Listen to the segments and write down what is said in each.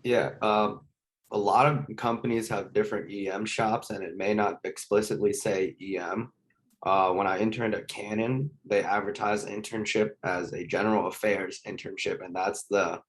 Yeah, a lot of companies have different EM shops, and it may not explicitly say EM. When I interned at Canon, they advertised internship as a general affairs internship, and that's the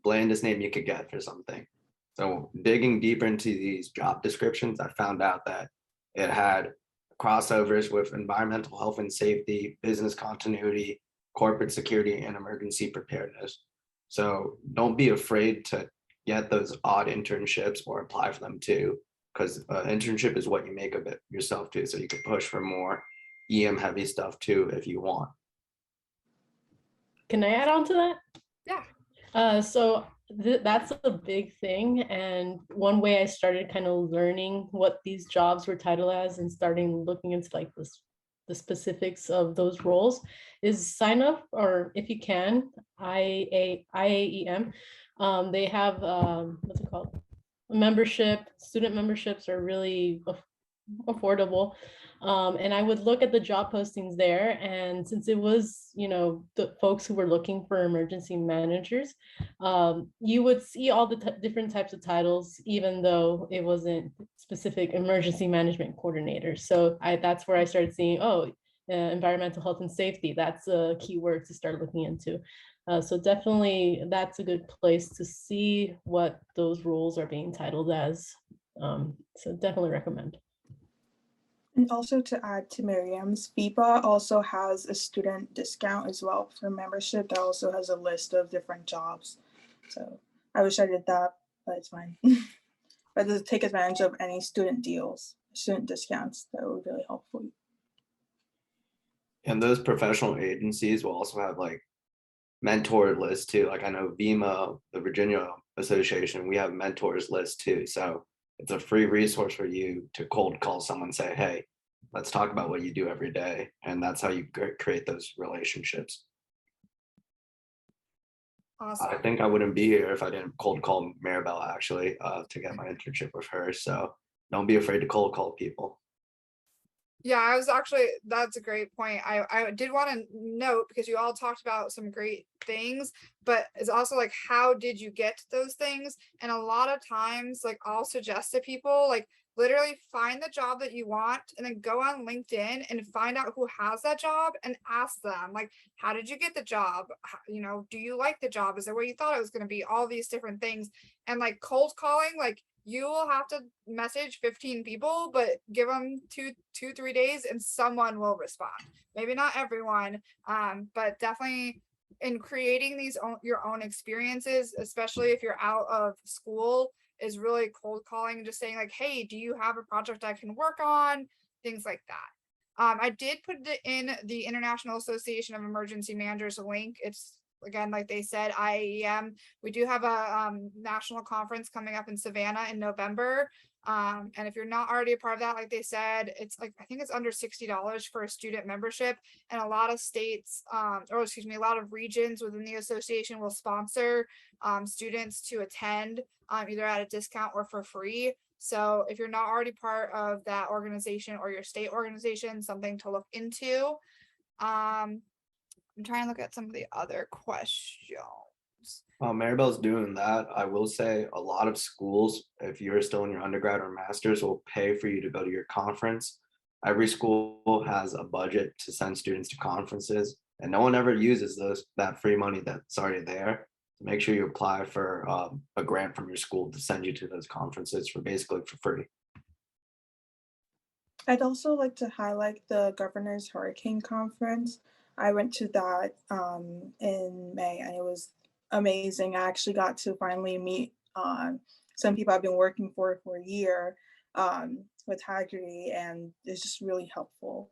blandest name you could get for something. So digging deeper into these job descriptions, I found out that it had crossovers with environmental health and safety, business continuity, corporate security, and emergency preparedness. So don't be afraid to get those odd internships or apply for them too, because internship is what you make of it yourself too. So you can push for more EM heavy stuff too if you want. Can I add on to that? Yeah. So that's a big thing. And one way I started kind of learning what these jobs were titled as and starting looking into like the specifics of those roles is sign up, or if you can, IAEM. They have, what's it called? Membership, student memberships are really affordable. And I would look at the job postings there, and since it was, the folks who were looking for emergency managers, you would see all the different types of titles, even though it wasn't specific emergency management coordinator. So that's where I started seeing, environmental health and safety, that's a keyword to start looking into. So definitely that's a good place to see what those roles are being titled as. So definitely recommend. And also to add to Miriam's, FIBA also has a student discount as well for membership that also has a list of different jobs. So I wish I did that, but it's fine. But to take advantage of any student deals, student discounts, that would be really helpful. And those professional agencies will also have like mentor lists too. Like I know VIMA, the Virginia Association, we have mentors list too. So it's a free resource for you to cold call someone and say, hey, let's talk about what you do every day. And that's how you create those relationships. Awesome. I think I wouldn't be here if I didn't cold call Maribel actually to get my internship with her. So don't be afraid to cold call people. Yeah, that's a great point. I did want to note, because you all talked about some great things, but it's also like, how did you get those things? And a lot of times, like, I'll suggest to people, like, literally find the job that you want and then go on LinkedIn and find out who has that job and ask them, like, how did you get the job? Do you like the job? Is it what you thought it was going to be? All these different things. And like cold calling, like, you will have to message 15 people, but give them 3 days and someone will respond. Maybe not everyone, but definitely in creating your own experiences, especially if you're out of school, is really cold calling, just saying like, hey, do you have a project I can work on? Things like that. I did put it in the International Association of Emergency Managers link. It's, again, like they said, IAEM. We do have a national conference coming up in Savannah in November. And if you're not already a part of that, like they said, it's like, I think it's under $60 for a student membership. And a lot of states, a lot of regions within the association will sponsor students to attend either at a discount or for free. So if you're not already part of that organization or your state organization, something to look into. I'm trying to look at some of the other questions. Maribel's doing that. I will say a lot of schools, if you're still in your undergrad or master's, will pay for you to go to your conference. Every school has a budget to send students to conferences, and no one ever uses that free money that's already there. So make sure you apply for a grant from your school to send you to those conferences for basically for free. I'd also like to highlight the Governor's Hurricane Conference. I went to that in May, and it was amazing. I actually got to finally meet some people I've been working for a year with Haggerty, and it's just really helpful.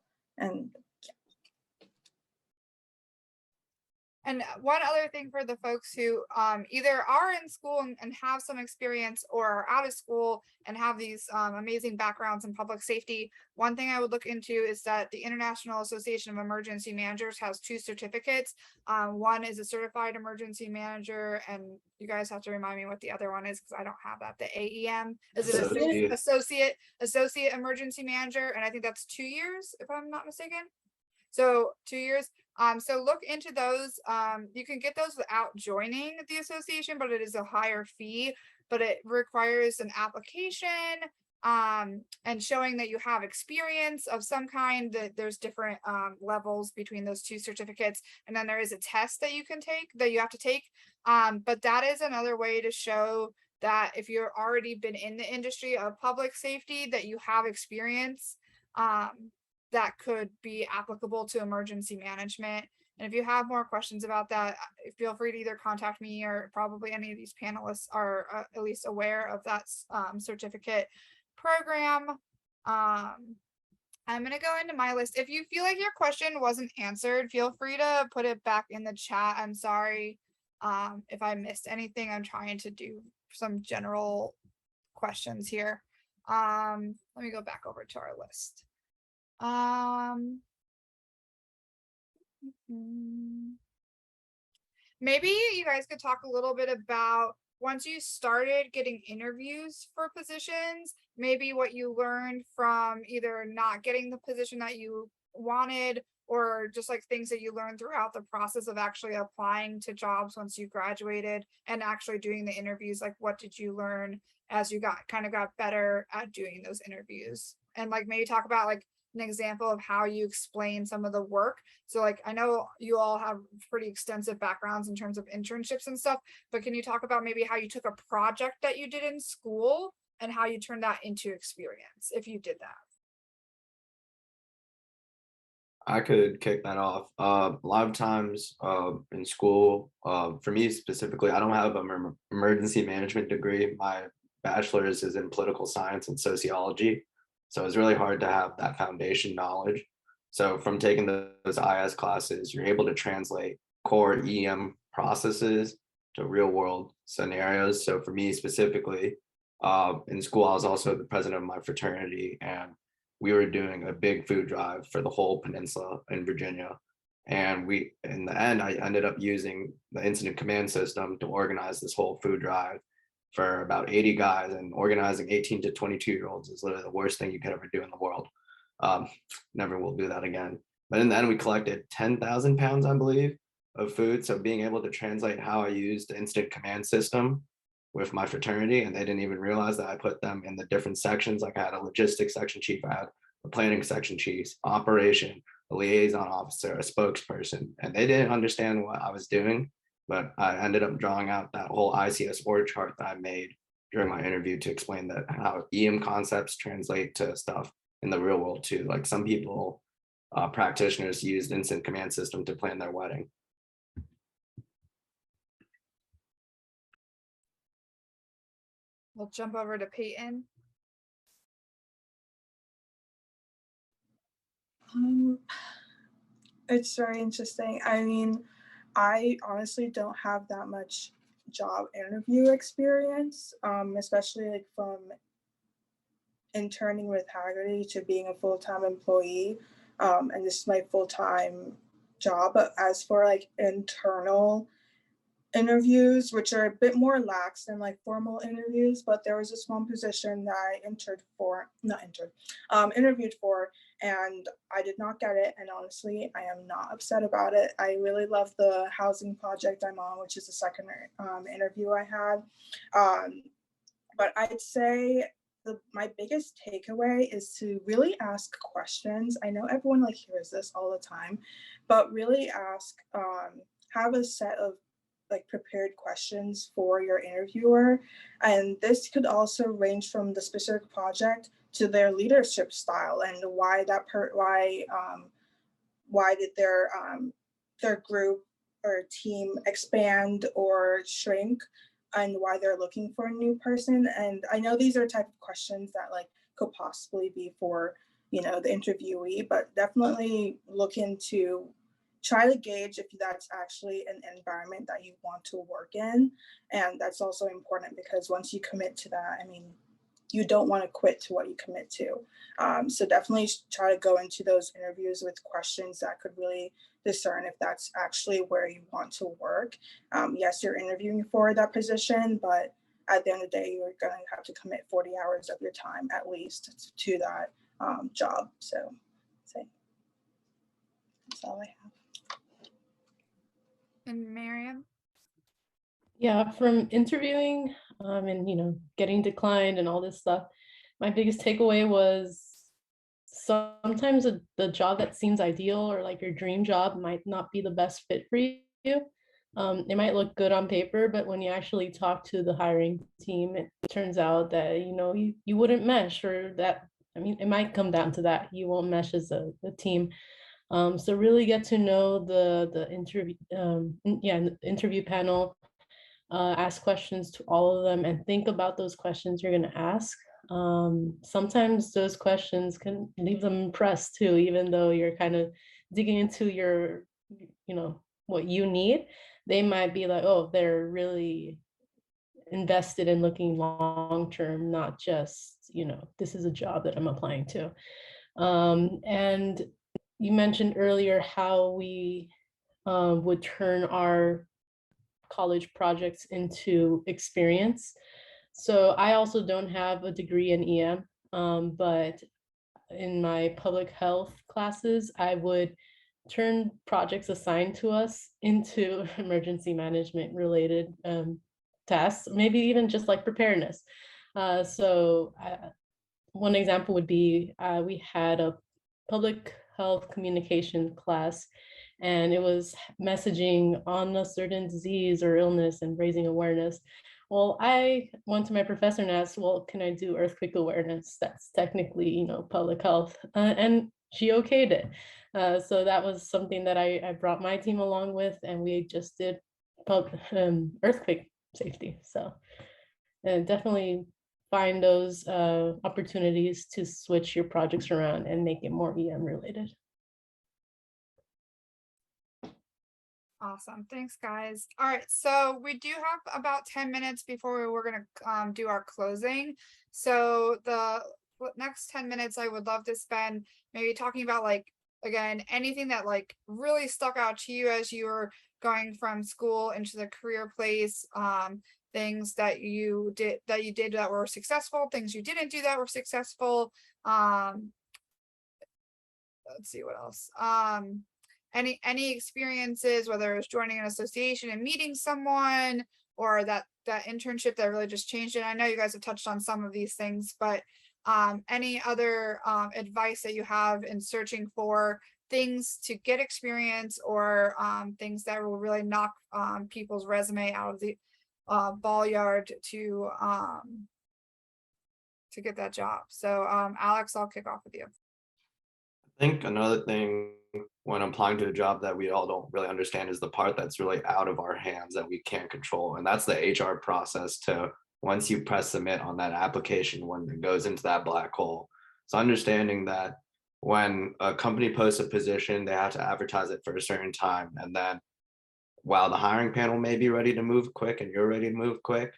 And one other thing for the folks who either are in school and have some experience, or are out of school and have these amazing backgrounds in public safety, one thing I would look into is that the International Association of Emergency Managers has 2 certificates. One is a certified emergency manager, and you guys have to remind me what the other one is because I don't have that. The AEM is it associate emergency manager, and I think that's 2 years if I'm not mistaken. So 2 years. So look into those. You can get those without joining the association, but it is a higher fee. but it requires an application and showing that you have experience of some kind. That there's different levels between those two certificates, and then there is a test that you have to take. But that is another way to show that if you're already been in the industry of public safety, that you have experience that could be applicable to emergency management. And if you have more questions about that, feel free to either contact me, or probably any of these panelists are at least aware of that certificate program. I'm going to go into my list. If you feel like your question wasn't answered, feel free to put it back in the chat. I'm sorry if I missed anything. I'm trying to do some general questions here. Let me go back over to our list. Maybe you guys could talk a little bit about, once you started getting interviews for positions, maybe what you learned from either not getting the position that you wanted, or just like things that you learned throughout the process of actually applying to jobs once you graduated and actually doing the interviews. Like, what did you learn as you got better at doing those interviews? And like maybe talk about like an example of how you explain some of the work. So like, I know you all have pretty extensive backgrounds in terms of internships and stuff, but can you talk about maybe how you took a project that you did in school and how you turned that into experience, if you did that? I could kick that off. A lot of times in school, for me specifically, I don't have an emergency management degree. My bachelor's is in political science and sociology. So it's really hard to have that foundation knowledge. So from taking those IS classes, you're able to translate core EM processes to real world scenarios. So for me specifically, in school, I was also the president of my fraternity, and we were doing a big food drive for the whole peninsula in Virginia. And in the end, I ended up using the incident command system to organize this whole food drive for about 80 guys, and organizing 18 to 22-year-olds is literally the worst thing you could ever do in the world. Never will do that again. But in the end, we collected 10,000 pounds, I believe, of food. So being able to translate how I used the incident command system with my fraternity, and they didn't even realize that I put them in the different sections. Like I had a logistics section chief, I had a planning section chief, operation, a liaison officer, a spokesperson, and they didn't understand what I was doing. But I ended up drawing out that whole ICS org chart that I made during my interview to explain that how EM concepts translate to stuff in the real world too. Like some people, practitioners used incident command system to plan their wedding. We'll jump over to Payton. It's very interesting. I mean, I honestly don't have that much job interview experience, especially like from interning with Haggerty to being a full-time employee. And this is my full-time job. But as for like internal interviews, which are a bit more lax than like formal interviews, but there was this one position that I interviewed for, and I did not get it. And honestly, I am not upset about it. I really love the housing project I'm on, which is the second interview I had. But I'd say my biggest takeaway is to really ask questions. I know everyone like hears this all the time, but really ask, have a set of like prepared questions for your interviewer. And this could also range from the specific project to their leadership style and why did their group or team expand or shrink, and why they're looking for a new person. And I know these are type of questions that like could possibly be for, the interviewee, but definitely look into, try to gauge if that's actually an environment that you want to work in. And that's also important because once you commit to that, I mean, you don't want to quit to what you commit to. So definitely try to go into those interviews with questions that could really discern if that's actually where you want to work. Yes, you're interviewing for that position, but at the end of the day, you're going to have to commit 40 hours of your time at least to that job. So that's all I have. And Miriam? Yeah, from interviewing, and getting declined and all this stuff. My biggest takeaway was sometimes the job that seems ideal or like your dream job might not be the best fit for you. It might look good on paper, but when you actually talk to the hiring team, it turns out that you wouldn't mesh, or that, I mean, it might come down to that. You won't mesh as a team. So really get to know the interview, the interview panel, ask questions to all of them, and think about those questions you're going to ask. Sometimes those questions can leave them impressed too, even though you're kind of digging into your, what you need. They might be like, oh, they're really invested in looking long term, not just, this is a job that I'm applying to. And you mentioned earlier how we would turn our college projects into experience. So I also don't have a degree in EM, but in my public health classes, I would turn projects assigned to us into emergency management related tasks, maybe even just like preparedness. One example would be we had a public health communication class, and it was messaging on a certain disease or illness and raising awareness. Well, I went to my professor and asked, well, can I do earthquake awareness? That's technically, public health. And she okayed it. So that was something that I brought my team along with, and we just did earthquake safety. So definitely find those opportunities to switch your projects around and make it more EM related. Awesome. Thanks, guys. All right. So we do have about 10 minutes before we're going to do our closing. So the next 10 minutes, I would love to spend maybe talking about, like, again, anything that like really stuck out to you as you were going from school into the career place, things that you did that were successful, things you didn't do that were successful. Let's see what else. Any experiences, whether it's joining an association and meeting someone, or that internship that really just changed it. I know you guys have touched on some of these things, but any other advice that you have in searching for things to get experience, or things that will really knock people's resume out of the ball yard to get that job. So Alex, I'll kick off with you. I think another thing when applying to a job that we all don't really understand is the part that's really out of our hands that we can't control. And that's the HR process to once you press submit on that application, when it goes into that black hole. So understanding that when a company posts a position, they have to advertise it for a certain time. And then while the hiring panel may be ready to move quick and you're ready to move quick,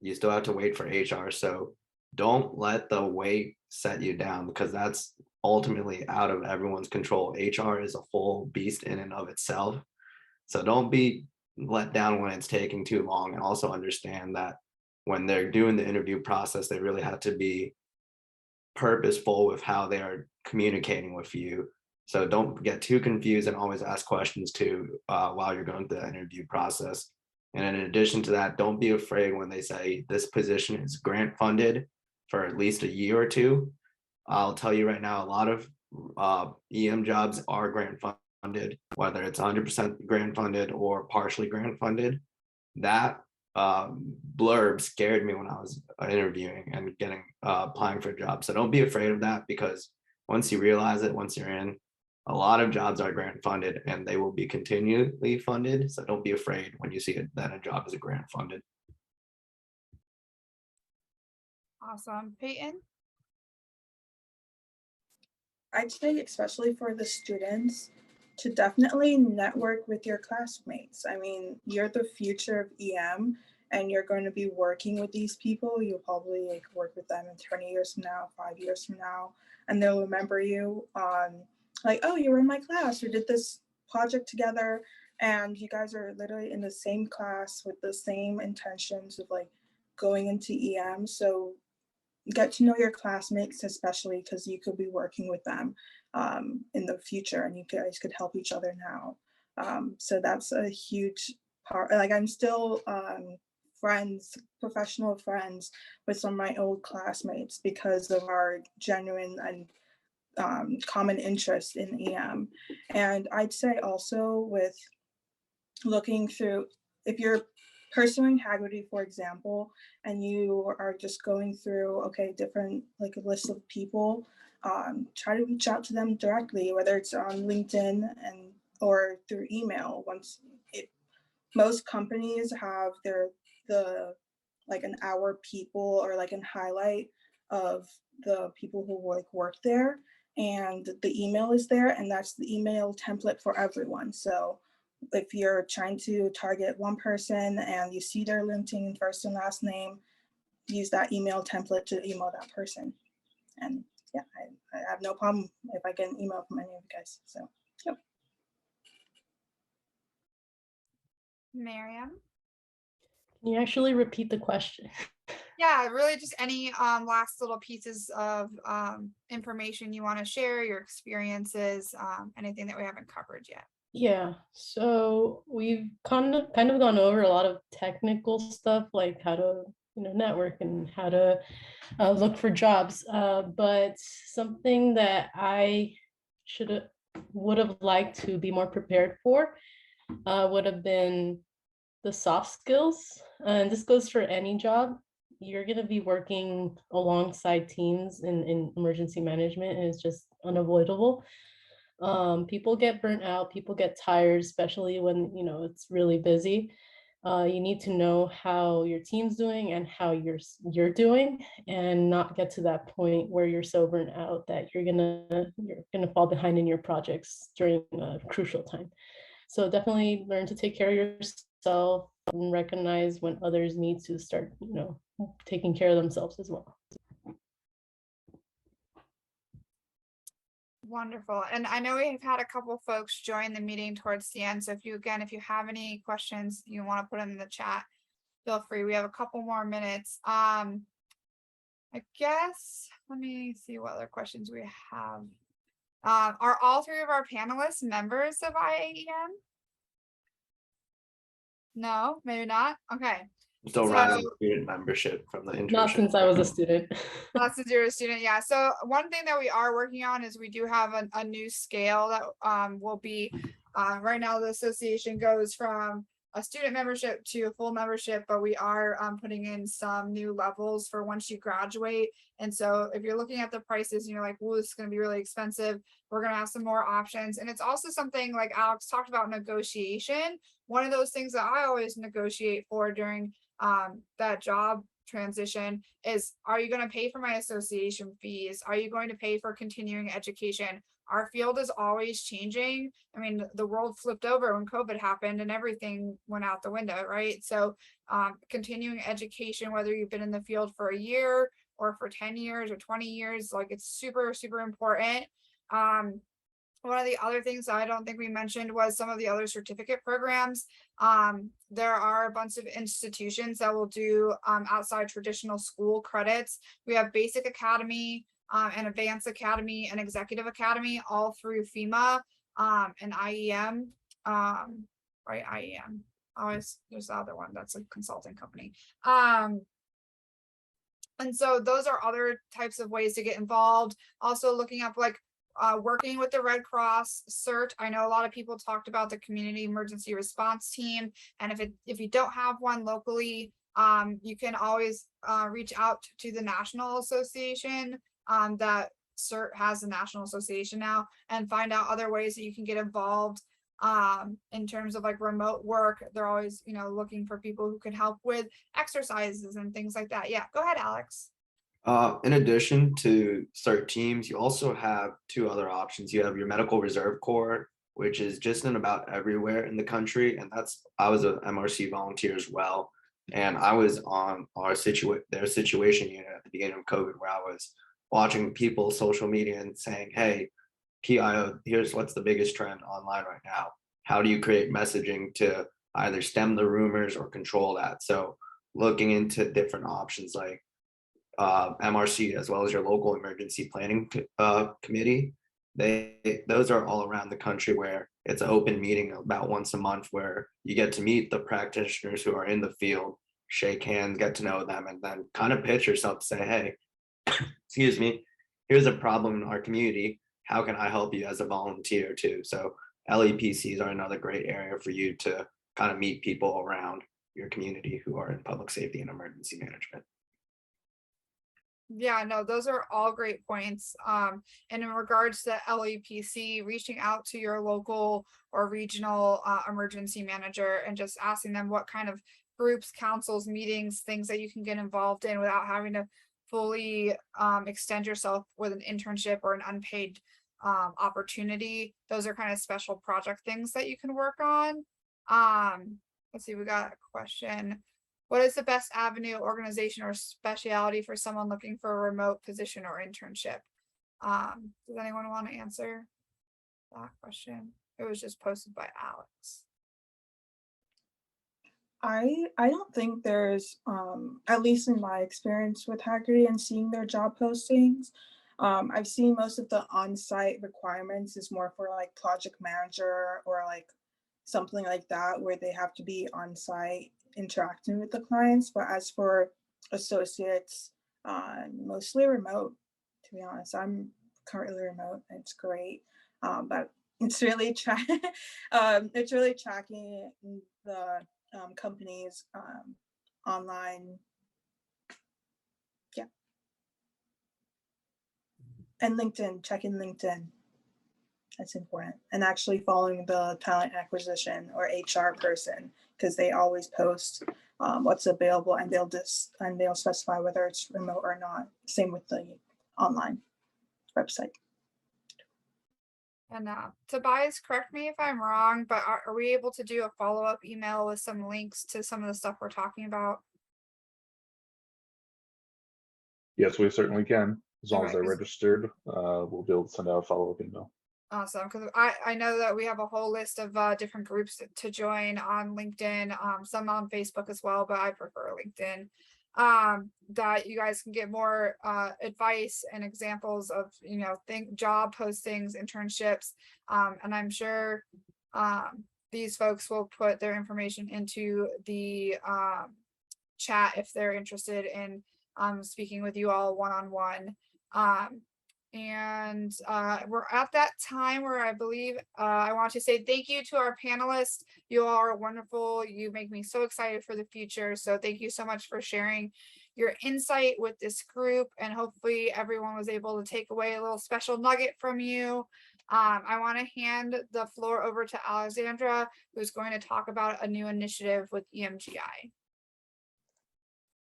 you still have to wait for HR. So don't let the wait set you down, because that's ultimately out of everyone's control. HR is a whole beast in and of itself. So don't be let down when it's taking too long, and also understand that when they're doing the interview process, they really have to be purposeful with how they are communicating with you. So don't get too confused, and always ask questions too while you're going through the interview process. And in addition to that, don't be afraid when they say this position is grant funded for at least a year or two. I'll tell you right now, a lot of EM jobs are grant funded, whether it's 100% grant funded or partially grant funded. That blurb scared me when I was interviewing and getting applying for jobs. So don't be afraid of that, because once you realize it, once you're in, a lot of jobs are grant funded and they will be continually funded. So don't be afraid when you see it, that a job is a grant funded. Awesome. Payton? I'd say, especially for the students, to definitely network with your classmates. I mean, you're the future of EM, and you're going to be working with these people. You'll probably like work with them in 20 years from now, 5 years from now, and they'll remember you on like, oh, you were in my class, we did this project together, and you guys are literally in the same class with the same intentions of like going into EM. So get to know your classmates, especially because you could be working with them in the future, and you guys could help each other now. So that's a huge part. Like, I'm still friends, professional friends with some of my old classmates because of our genuine and common interest in EM. And I'd say also with looking through, if you're pursuing Haggerty, for example, and you are just going through, okay, different, like a list of people, try to reach out to them directly, whether it's on LinkedIn and or through email. Most companies have the like an hour people or like an highlight of the people who work there, and the email is there, and that's the email template for everyone. So if you're trying to target one person and you see their LinkedIn first and last name, use that email template to email that person. And yeah, I have no problem if I get an email from any of you guys. So yep. Miriam? Can you actually repeat the question? Yeah, really just any last little pieces of information you want to share, your experiences, anything that we haven't covered yet. Yeah, so we've kind of gone over a lot of technical stuff, like how to network and how to look for jobs. But something that I would have liked to be more prepared for would have been the soft skills. And this goes for any job. You're going to be working alongside teams in emergency management, and it's just unavoidable. People get burnt out, people get tired, especially when it's really busy. You need to know how your team's doing and how you're doing, and not get to that point where you're so burnt out that you're gonna fall behind in your projects during a crucial time. So definitely learn to take care of yourself and recognize when others need to start taking care of themselves as well. Wonderful. And I know we've had a couple folks join the meeting towards the end. So if you have any questions you want to put them in the chat, feel free. We have a couple more minutes. I guess, let me see what other questions we have. Are all three of our panelists members of IAEM? No, maybe not. Okay. Still So- running student membership from the internship. Not since I was a student. Not since you're a student, yeah. So one thing that we are working on is we do have a new scale that will be, right now the association goes from a student membership to a full membership, but we are putting in some new levels for once you graduate. And so if you're looking at the prices and you're like, well, this is going to be really expensive, we're going to have some more options. And it's also something like Alex talked about, negotiation. One of those things that I always negotiate for during that job transition is, are you going to pay for my association fees? Are you going to pay for continuing education? Our field is always changing. I mean, the world flipped over when COVID happened and everything went out the window, right? So continuing education, whether you've been in the field for a year or for 10 years or 20 years, like it's super, super important. One of the other things that I don't think we mentioned was some of the other certificate programs. There are a bunch of institutions that will do outside traditional school credits. We have Basic Academy and Advanced Academy and Executive Academy, all through FEMA and IEM. Right, IEM. Always, there's the other one that's a consulting company. And so those are other types of ways to get involved. Also looking up like working with the Red Cross CERT. I know a lot of people talked about the community emergency response team. And if you don't have one locally, you can always reach out to the National Association that CERT has a national association now, and find out other ways that you can get involved in terms of like remote work. They're always, looking for people who can help with exercises and things like that. Yeah, go ahead, Alex. In addition to CERT teams, you also have two other options. You have your Medical Reserve Corps, which is just in about everywhere in the country. And I was an MRC volunteer as well. And I was on their situation unit at the beginning of COVID, where I was watching people's social media and saying, hey, PIO, here's what's the biggest trend online right now. How do you create messaging to either stem the rumors or control that? So looking into different options like MRC, as well as your local emergency planning committee. Those are all around the country, where it's an open meeting about once a month, where you get to meet the practitioners who are in the field shake hands, get to know them, and then kind of pitch yourself to say, hey, excuse me, here's a problem in our community. How can I help you as a volunteer too? So LEPCs are another great area for you to kind of meet people around your community who are in public safety and emergency management. Yeah, no, those are all great points. And in regards to LEPC, reaching out to your local or regional emergency manager and just asking them what kind of groups, councils, meetings, things that you can get involved in without having to fully extend yourself with an internship or an unpaid opportunity. Those are kind of special project things that you can work on. Let's see, we got a question. What is the best avenue, organization, or specialty for someone looking for a remote position or internship? Does anyone want to answer that question? It was just posted by Alex. I don't think there's, at least in my experience with Haggerty and seeing their job postings, I've seen most of the on-site requirements is more for like project manager or like something like that, where they have to be on-site interacting with the clients. But as for associates, mostly remote, to be honest. I'm currently remote. It's great. But it's really tracking the companies online. Yeah. And LinkedIn, checking LinkedIn. That's important. And actually following the talent acquisition or HR person, because they always post what's available, and they'll specify whether it's remote or not. Same with the online website. And Tobias, correct me if I'm wrong, but are we able to do a follow-up email with some links to some of the stuff we're talking about? Yes, we certainly can. As long as Okay, they're 'cause- registered, we'll be able to send out a follow-up email. Awesome, because I know that we have a whole list of different groups to join on LinkedIn, some on Facebook as well, but I prefer LinkedIn. That you guys can get more advice and examples of, you know, job postings, internships, and I'm sure these folks will put their information into the chat if they're interested in speaking with you all one-on-one. And we're at that time where I believe I want to say thank you to our panelists. You all are wonderful. You make me so excited for the future. So thank you so much for sharing your insight with this group. And hopefully everyone was able to take away a little special nugget from you. I want to hand the floor over to Alexandra, who's going to talk about a new initiative with EMGI.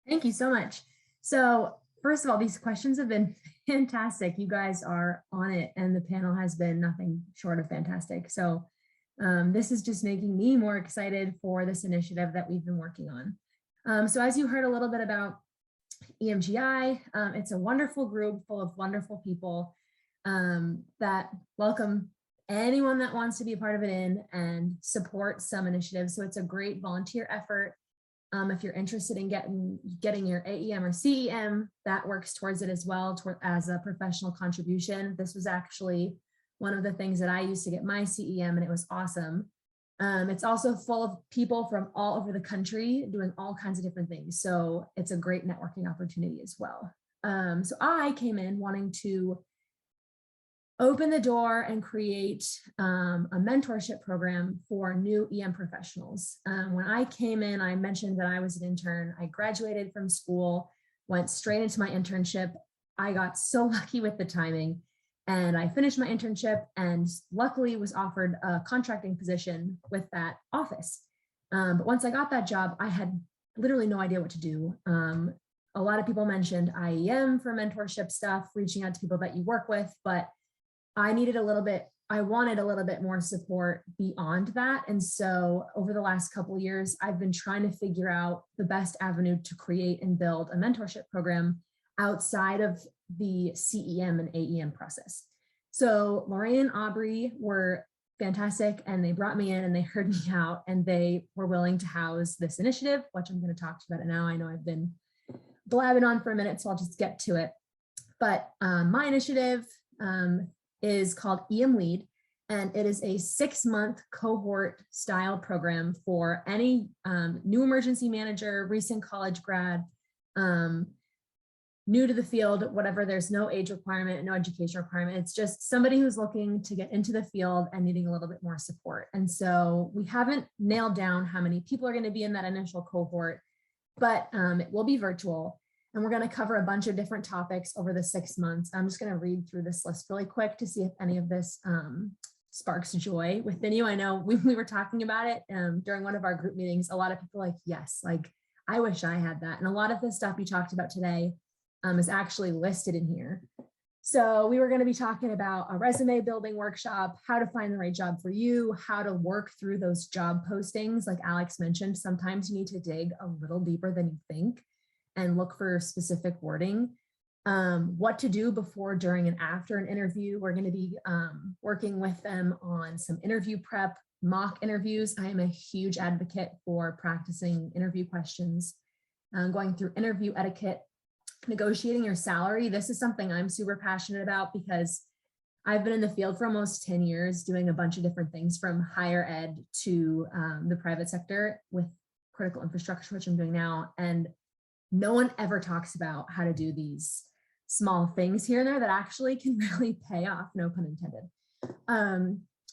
Thank you so much. So first of all, these questions have been fantastic. You guys are on it, and the panel has been nothing short of fantastic. So this is just making me more excited for this initiative that we've been working on. So as you heard a little bit about EMGI, it's a wonderful group full of wonderful people that welcome anyone that wants to be a part of it in and support some initiatives. So it's a great volunteer effort. If you're interested in getting your AEM or CEM, that works towards it as well, as a professional contribution. This was actually one of the things that I used to get my CEM, and it was awesome. It's also full of people from all over the country doing all kinds of different things. So it's a great networking opportunity as well. So I came in wanting to open the door and create a mentorship program for new EM professionals. When I came in, I mentioned that I was an intern. I graduated from school, went straight into my internship. I got so lucky with the timing, and I finished my internship and luckily was offered a contracting position with that office. But once I got that job, I had literally no idea what to do. A lot of people mentioned IEM for mentorship stuff, reaching out to people that you work with, but I wanted a little bit more support beyond that. And so over the last couple of years, I've been trying to figure out the best avenue to create and build a mentorship program outside of the CEM and AEM process. So Lorraine and Aubrey were fantastic, and they brought me in and they heard me out, and they were willing to house this initiative, which I'm going to talk to you about it now. I know I've been blabbing on for a minute, so I'll just get to it. But my initiative is called EM Lead, And it is a 6-month cohort style program for any new emergency manager, recent college grad, new to the field, whatever. There's no age requirement, no education requirement. It's just somebody who's looking to get into the field and needing a little bit more support. And so we haven't nailed down how many people are going to be in that initial cohort, but it will be virtual. And we're going to cover a bunch of different topics over the 6 months. I'm just going to read through this list really quick to see if any of this sparks joy within you. I know we were talking about it during one of our group meetings. A lot of people like, yes, like I wish I had that. And a lot of the stuff we talked about today is actually listed in here. So we were going to be talking about a resume building workshop, how to find the right job for you, how to work through those job postings. Like Alex mentioned, sometimes you need to dig a little deeper than you think and look for specific wording. What to do before, during, and after an interview. We're going to be working with them on some interview prep, mock interviews. I am a huge advocate for practicing interview questions, going through interview etiquette, negotiating your salary. This is something I'm super passionate about because I've been in the field for almost 10 years doing a bunch of different things from higher ed to the private sector with critical infrastructure, which I'm doing now. And no one ever talks about how to do these small things here and there that actually can really pay off, no pun intended.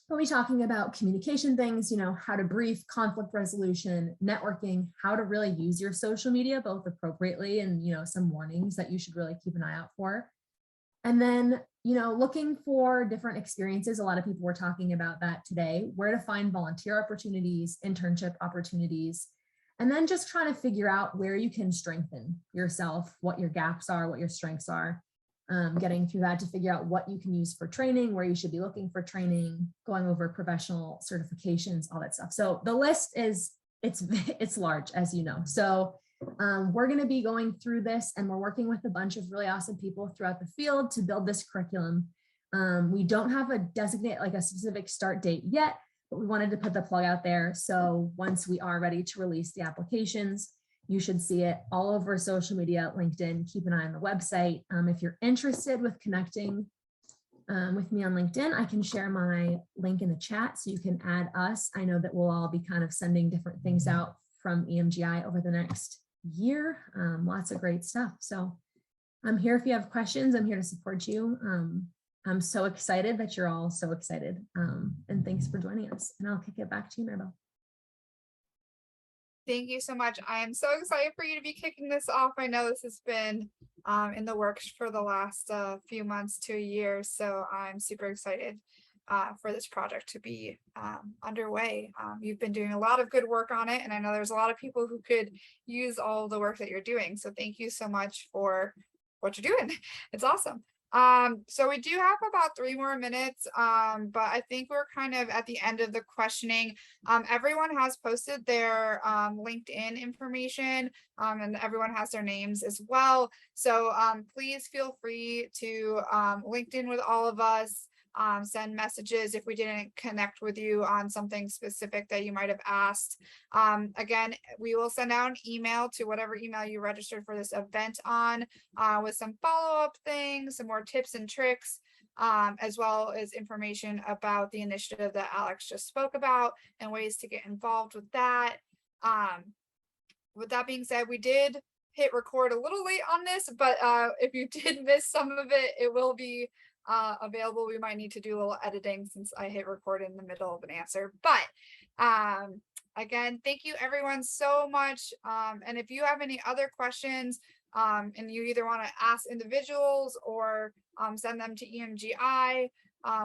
We'll be talking about communication things, you know, how to brief, conflict resolution, networking, how to really use your social media, both appropriately and, you know, some warnings that you should really keep an eye out for. And then, you know, looking for different experiences. A lot of people were talking about that today, where to find volunteer opportunities, internship opportunities, and then just trying to figure out where you can strengthen yourself, what your gaps are, what your strengths are. Getting through that to figure out what you can use for training, where you should be looking for training, going over professional certifications, all that stuff. So the list is, it's large, as you know. So we're going to be going through this, and we're working with a bunch of really awesome people throughout the field to build this curriculum. We don't have a like a specific start date yet, but we wanted to put the plug out there. So once we are ready to release the applications, you should see it all over social media, LinkedIn. Keep an eye on the website. If you're interested with connecting with me on LinkedIn, I can share my link in the chat so you can add us. I know that we'll all be kind of sending different things out from EMGI over the next year. Lots of great stuff. So I'm here if you have questions. I'm here to support you. I'm so excited that you're all so excited. And thanks for joining us. And I'll kick it back to you, Maribel. Thank you so much. I am so excited for you to be kicking this off. I know this has been in the works for the last few months to a year. So I'm super excited for this project to be underway. You've been doing a lot of good work on it, and I know there's a lot of people who could use all the work that you're doing. So thank you so much for what you're doing. It's awesome. So we do have about 3 more minutes, but I think we're kind of at the end of the questioning. Everyone has posted their LinkedIn information, and everyone has their names as well. So please feel free to LinkedIn with all of us. Send messages if we didn't connect with you on something specific that you might have asked. Again, we will send out an email to whatever email you registered for this event on, with some follow-up things, some more tips and tricks, as well as information about the initiative that Alex just spoke about and ways to get involved with that. With that being said, we did hit record a little late on this, but if you did miss some of it, it will be available. We might need to do a little editing since I hit record in the middle of an answer, but again, thank you everyone so much. And if you have any other questions, and you either want to ask individuals or send them to EMGI,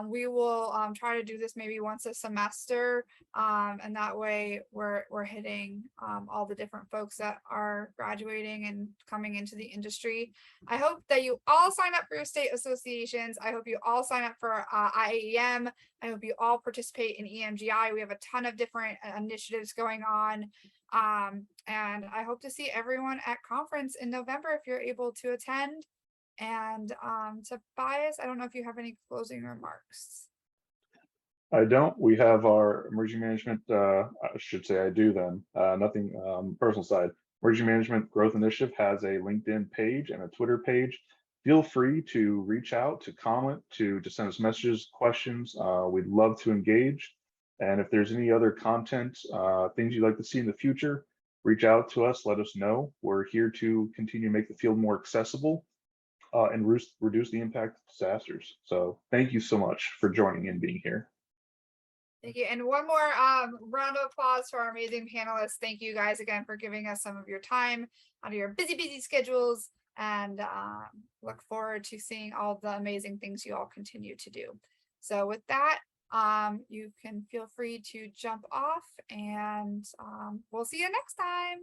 we will try to do this maybe once a semester, and that way we're hitting all the different folks that are graduating and coming into the industry. I hope that you all sign up for your state associations. I hope you all sign up for IAEM. I hope you all participate in EMGI. We have a ton of different initiatives going on. And I hope to see everyone at conference in November if you're able to attend. And Tobias, I don't know if you have any closing remarks. I don't. We have our emergency management, I should say I do then, nothing personal side. Emergency Management Growth Initiative has a LinkedIn page and a Twitter page. feel free to reach out, to comment, to send us messages, questions. We'd love to engage. And if there's any other content, things you'd like to see in the future, reach out to us, let us know. We're here to continue to make the field more accessible and reduce the impact of disasters. So thank you so much for joining and being here. Thank you. And one more round of applause for our amazing panelists. Thank you guys again for giving us some of your time out of your busy schedules, and look forward to seeing all the amazing things you all continue to do. So with that, you can feel free to jump off, and we'll see you next time.